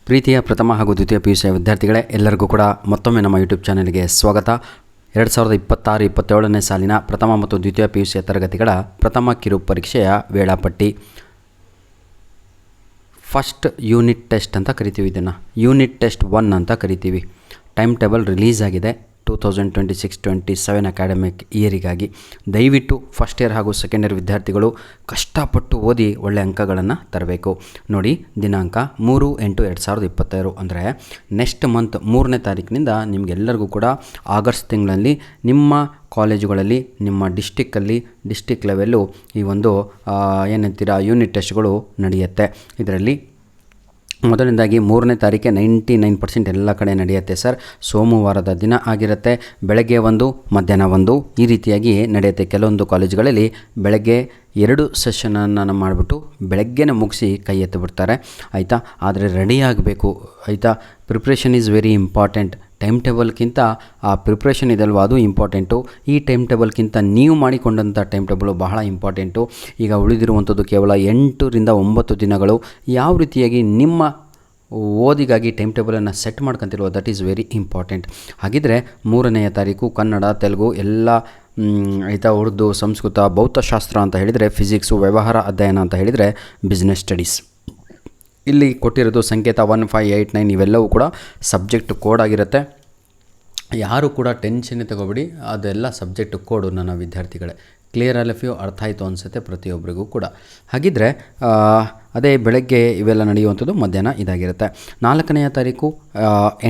ಪ್ರೀತಿಯ ಪ್ರಥಮ ಹಾಗೂ ದ್ವಿತೀಯ PUC ವಿದ್ಯಾರ್ಥಿಗಳೇ, ಎಲ್ಲರಿಗೂ ಕೂಡ ಮತ್ತೊಮ್ಮೆ ನಮ್ಮ ಯೂಟ್ಯೂಬ್ ಚಾನಲ್ಗೆ ಸ್ವಾಗತ. 2026-27ನೇ ಸಾಲಿನ ಪ್ರಥಮ ಮತ್ತು ದ್ವಿತೀಯ PUC ತರಗತಿಗಳ ಪ್ರಥಮ ಕಿರು ಪರೀಕ್ಷೆಯ ವೇಳಾಪಟ್ಟಿ. ಫಸ್ಟ್ ಯೂನಿಟ್ ಟೆಸ್ಟ್ ಅಂತ ಕರಿತೀವಿ, ಇದನ್ನು ಯೂನಿಟ್ ಟೆಸ್ಟ್ 1 ಅಂತ ಕರಿತೀವಿ. ಟೈಮ್ ಟೇಬಲ್ ರಿಲೀಸ್ ಆಗಿದೆ 2026-27 ಅಕಾಡೆಮಿಕ್ ಇಯರಿಗಾಗಿ. ದಯವಿಟ್ಟು ಫಸ್ಟ್ ಇಯರ್ ಹಾಗೂ ಸೆಕೆಂಡ್ ಇಯರ್ ವಿದ್ಯಾರ್ಥಿಗಳು ಕಷ್ಟಪಟ್ಟು ಓದಿ ಒಳ್ಳೆ ಅಂಕಗಳನ್ನು ತರಬೇಕು. ನೋಡಿ, ದಿನಾಂಕ 3/8/2026 ಅಂದರೆ ನೆಕ್ಸ್ಟ್ ಮಂತ್ 3ನೇ ತಾರೀಕಿನಿಂದ ನಿಮಗೆಲ್ಲರಿಗೂ ಕೂಡ ಆಗಸ್ಟ್ ತಿಂಗಳಲ್ಲಿ ನಿಮ್ಮ ಕಾಲೇಜುಗಳಲ್ಲಿ ನಿಮ್ಮ ಡಿಸ್ಟಿಕ್ ಲೆವೆಲ್ಲು ಈ ಒಂದು ಏನಂತೀರ ಯೂನಿಟ್ ಟೆಸ್ಟ್ಗಳು ನಡೆಯುತ್ತೆ. ಇದರಲ್ಲಿ ಮೊದಲನೇದಾಗಿ 3ನೇ ತಾರೀಕೆ 99% ಎಲ್ಲ ಕಡೆ ನಡೆಯುತ್ತೆ ಸರ್. ಸೋಮವಾರದ ದಿನ ಆಗಿರುತ್ತೆ. ಬೆಳಗ್ಗೆ 1, ಮಧ್ಯಾಹ್ನ 1 ಈ ರೀತಿಯಾಗಿ ನಡೆಯುತ್ತೆ. ಕೆಲವೊಂದು ಕಾಲೇಜುಗಳಲ್ಲಿ ಬೆಳಗ್ಗೆ 2 ಸೆಷನನ್ನು ಮಾಡಿಬಿಟ್ಟು ಬೆಳಗ್ಗೆನೇ ಮುಗಿಸಿ ಕೈ ಎತ್ತಿಬಿಡ್ತಾರೆ, ಆಯಿತಾ. ಆದರೆ ರೆಡಿ ಆಗಬೇಕು, ಆಯಿತಾ. Preparation is very important. Time ಟೇಬಲ್ಗಿಂತ ಆ ಪ್ರಿಪ್ರೇಷನ್ ಇದಲ್ವ ಅದು ಇಂಪಾರ್ಟೆಂಟು. ಈ ಟೈಮ್ ಟೇಬಲ್ಗಿಂತ ನೀವು ಮಾಡಿಕೊಂಡಂಥ ಟೈಮ್ ಟೇಬಲು ಬಹಳ ಇಂಪಾರ್ಟೆಂಟು. ಈಗ ಉಳಿದಿರುವಂಥದ್ದು ಕೇವಲ 8ರಿಂದ 9 ದಿನಗಳು. ಯಾವ ರೀತಿಯಾಗಿ ನಿಮ್ಮ ಓದಿಗಾಗಿ ಟೈಮ್ ಟೇಬಲನ್ನು ಸೆಟ್ ಮಾಡ್ಕೊತಿಲ್ವೋ ದಟ್ ಈಸ್ ವೆರಿ ಇಂಪಾರ್ಟೆಂಟ್. ಹಾಗಿದ್ದರೆ 3ನೇ ತಾರೀಕು ಕನ್ನಡ, ತೆಲುಗು ಎಲ್ಲ ಆಯಿತಾ, ಉರ್ದು, ಸಂಸ್ಕೃತ, ಭೌತಶಾಸ್ತ್ರ ಅಂತ ಹೇಳಿದರೆ ಫಿಸಿಕ್ಸು, ವ್ಯವಹಾರ ಅಧ್ಯಯನ ಅಂತ ಹೇಳಿದರೆ ಬಿಸ್ನೆಸ್ ಸ್ಟಡೀಸ್. ಇಲ್ಲಿ ಕೊಟ್ಟಿರೋದು ಸಂಕೇತ 1, 5, 8, 9 ಇವೆಲ್ಲವೂ ಕೂಡ ಸಬ್ಜೆಕ್ಟ್ ಕೋಡ್ ಆಗಿರುತ್ತೆ. ಯಾರು ಕೂಡ ಟೆನ್ಷನ್ನೇ ತಗೋಬೇಡಿ, ಅದೆಲ್ಲ ಸಬ್ಜೆಕ್ಟ್ ಕೋಡು ನನ್ನ ವಿದ್ಯಾರ್ಥಿಗಳೇ. ಕ್ಲಿಯರ್ ಆಲ್ ಆಫ್ ಯು ಅರ್ಥ ಆಯಿತು ಅನಿಸುತ್ತೆ ಪ್ರತಿಯೊಬ್ಬರಿಗೂ ಕೂಡ. ಹಾಗಿದ್ದರೆ ಅದೇ ಬೆಳಗ್ಗೆ ಇವೆಲ್ಲ ನಡೆಯುವಂಥದ್ದು, ಮಧ್ಯಾಹ್ನ ಇದಾಗಿರುತ್ತೆ. 4ನೇ ತಾರೀಕು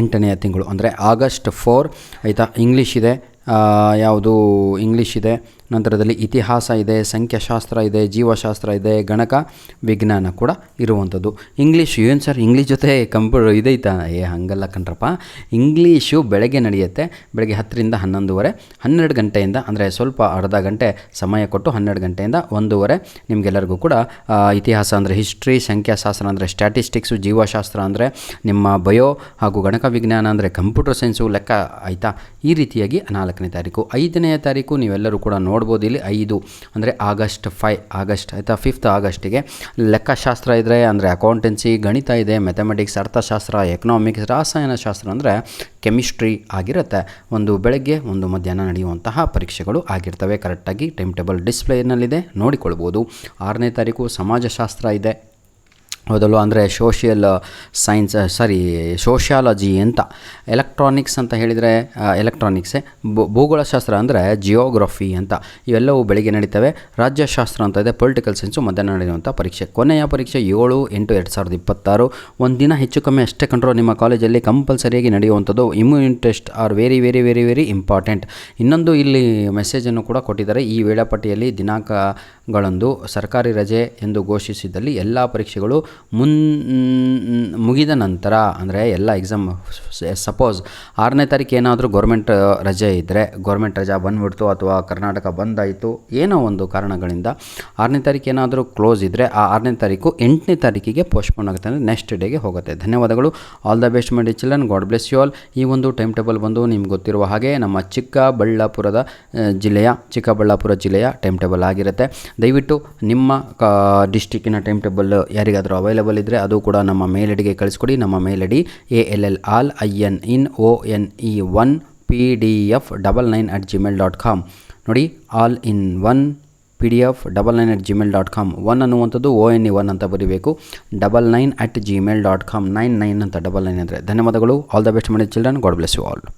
8ನೇ ತಿಂಗಳು ಅಂದರೆ ಆಗಸ್ಟ್ 4, ಆಯಿತಾ. ಇಂಗ್ಲೀಷ್ ಇದೆ, ಯಾವುದು ಇಂಗ್ಲೀಷ್ ಇದೆ, ನಂತರದಲ್ಲಿ ಇತಿಹಾಸ ಇದೆ, ಸಂಖ್ಯಾಶಾಸ್ತ್ರ ಇದೆ, ಜೀವಶಾಸ್ತ್ರ ಇದೆ, ಗಣಕ ವಿಜ್ಞಾನ ಕೂಡ ಇರುವಂಥದ್ದು. ಇಂಗ್ಲೀಷ್ ಏನು ಸರ್, ಇಂಗ್ಲೀಷ್ ಜೊತೆ ಕಂಪ್ಯೂಟರ್ ಇದೈತಾ? ಹಾಗಲ್ಲ ಕಣ್ರಪ್ಪ. ಇಂಗ್ಲೀಷು ಬೆಳಗ್ಗೆ ನಡೆಯುತ್ತೆ. ಬೆಳಗ್ಗೆ 10ರಿಂದ 11:30, 12 ಗಂಟೆಯಿಂದ ಅಂದರೆ ಸ್ವಲ್ಪ ಅರ್ಧ ಗಂಟೆ ಸಮಯ ಕೊಟ್ಟು 12 ಗಂಟೆಯಿಂದ 1:30 ನಿಮಗೆಲ್ಲರಿಗೂ ಕೂಡ ಇತಿಹಾಸ ಅಂದರೆ ಹಿಸ್ಟ್ರಿ, ಸಂಖ್ಯಾಶಾಸ್ತ್ರ ಅಂದರೆ ಸ್ಟ್ಯಾಟಿಸ್ಟಿಕ್ಸು, ಜೀವಶಾಸ್ತ್ರ ಅಂದರೆ ನಿಮ್ಮ ಬಯೋ ಹಾಗೂ ಗಣಕ ವಿಜ್ಞಾನ ಅಂದರೆ ಕಂಪ್ಯೂಟರ್ ಸೈನ್ಸು, ಲೆಕ್ಕ, ಆಯಿತಾ. ಈ ರೀತಿಯಾಗಿ 4ನೇ ತಾರೀಕು. 5ನೇ ತಾರೀಕು ನೀವೆಲ್ಲರೂ ಕೂಡ ನೋಡ್ಬೋದು. ಇಲ್ಲಿ 5 ಅಂದರೆ ಆಗಸ್ಟ್ 5 ಆಯಿತಾ. 5th ಆಗಸ್ಟಿಗೆ ಲೆಕ್ಕಶಾಸ್ತ್ರ ಇದೆ ಅಂದರೆ ಅಕೌಂಟೆನ್ಸಿ, ಗಣಿತ ಇದೆ, ಮ್ಯಾಥಮೆಟಿಕ್ಸ್, ಅರ್ಥಶಾಸ್ತ್ರ, ಎಕನಾಮಿಕ್ಸ್, ರಸಾಯನಶಾಸ್ತ್ರ ಅಂದರೆ ಕೆಮಿಸ್ಟ್ರಿ ಆಗಿರುತ್ತೆ. ಒಂದು ಬೆಳಗ್ಗೆ, ಒಂದು ಮಧ್ಯಾಹ್ನ ನಡೆಯುವಂತಹ ಪರೀಕ್ಷೆಗಳು ಆಗಿರ್ತವೆ. ಕರೆಕ್ಟಾಗಿ ಟೈಮ್ ಟೇಬಲ್ ಡಿಸ್ಪ್ಲೇನಲ್ಲಿದೆ, ನೋಡಿಕೊಳ್ಬೋದು. 6ನೇ ತಾರೀಕು ಸಮಾಜಶಾಸ್ತ್ರ ಇದೆ, ಹೌದಲ್ವ, ಅಂದರೆ ಸೋಷಿಯಾಲಜಿ ಅಂತ. ಎಲೆಕ್ಟ್ರಾನಿಕ್ಸ್ ಅಂತ ಹೇಳಿದರೆ ಎಲೆಕ್ಟ್ರಾನಿಕ್ಸೇ. ಭೂಗೋಳಶಾಸ್ತ್ರ ಅಂದರೆ ಜಿಯೋಗ್ರಫಿ ಅಂತ. ಇವೆಲ್ಲವೂ ಬೆಳಿಗ್ಗೆ ನಡೀತವೆ. ರಾಜ್ಯಶಾಸ್ತ್ರ ಅಂತ ಇದೆ, ಪೊಲಿಟಿಕಲ್ ಸೈನ್ಸು ಮಧ್ಯಾಹ್ನ ನಡೆಯುವಂಥ ಪರೀಕ್ಷೆ. ಕೊನೆಯ ಪರೀಕ್ಷೆ 7/8/2026. ಒಂದು ದಿನ ಹೆಚ್ಚು ಕಮ್ಮಿ ಅಷ್ಟೇ ಕಂಡ್ರು ನಿಮ್ಮ ಕಾಲೇಜಲ್ಲಿ ಕಂಪಲ್ಸರಿಯಾಗಿ ನಡೆಯುವಂಥದ್ದು. Immunity test are very very very very important. ಇನ್ನೊಂದು ಇಲ್ಲಿ ಮೆಸೇಜನ್ನು ಕೂಡ ಕೊಟ್ಟಿದ್ದಾರೆ. ಈ ವೇಳಾಪಟ್ಟಿಯಲ್ಲಿ ದಿನಾಂಕಗಳಂದು ಸರ್ಕಾರಿ ರಜೆ ಎಂದು ಘೋಷಿಸಿದಲ್ಲಿ ಎಲ್ಲ ಪರೀಕ್ಷೆಗಳು ಮುಗಿದ ನಂತರ ಅಂದರೆ ಎಲ್ಲ ಎಕ್ಸಾಮ್, ಸಪೋಸ್ 6ನೇ ತಾರೀಕು ಏನಾದರೂ ಗೌರ್ಮೆಂಟ್ ರಜೆ ಇದ್ದರೆ, ಗೌರ್ಮೆಂಟ್ ರಜೆ ಬಂದುಬಿಡ್ತು ಅಥವಾ ಕರ್ನಾಟಕ ಬಂದಾಯಿತು, ಏನೋ ಒಂದು ಕಾರಣಗಳಿಂದ 6ನೇ ತಾರೀಕು ಏನಾದರೂ ಕ್ಲೋಸ್ ಇದ್ದರೆ ಆ 6ನೇ ತಾರೀಕು 8ನೇ ತಾರೀಕಿಗೆ ಪೋಸ್ಟ್ಪೋನ್ ಆಗುತ್ತೆ, ಅಂದರೆ ನೆಕ್ಸ್ಟ್ ಡೇಗೆ ಹೋಗುತ್ತೆ. ಧನ್ಯವಾದಗಳು. All the best my children, God bless you all. ಈ ಒಂದು ಟೈಮ್ ಟೇಬಲ್ ಬಂದು ನಿಮ್ಗೆ ಗೊತ್ತಿರುವ ಹಾಗೆ ನಮ್ಮ ಚಿಕ್ಕಬಳ್ಳಾಪುರ ಜಿಲ್ಲೆಯ ಟೈಮ್ ಟೇಬಲ್ ಆಗಿರುತ್ತೆ. ದಯವಿಟ್ಟು ನಿಮ್ಮ ಡಿಸ್ಟಿಕ್ಕಿನ ಟೈಮ್ ಟೇಬಲ್ ಯಾರಿಗಾದರೂ ಅವೈಲೇಬಲ್ ಇದ್ದರೆ ಅದು ಕೂಡ ನಮ್ಮ ಮೇಲ್ ಐಡಿಗೆ ಕಳಿಸ್ಕೊಡಿ. ನಮ್ಮ ಮೇಲ್ ಐಡಿ ALLININONPDF99@gmail.com. ನೋಡಿ, all-in-one PDF99@gmail.com. 1 ಅನ್ನುವಂಥದ್ದು ONE1 ಅಂತ ಬರೀಬೇಕು. 99@gmail.com. 99 ಅಂತ 99 ಅಂದರೆ. ಧನ್ಯವಾದಗಳು. All the best my children, God bless you all.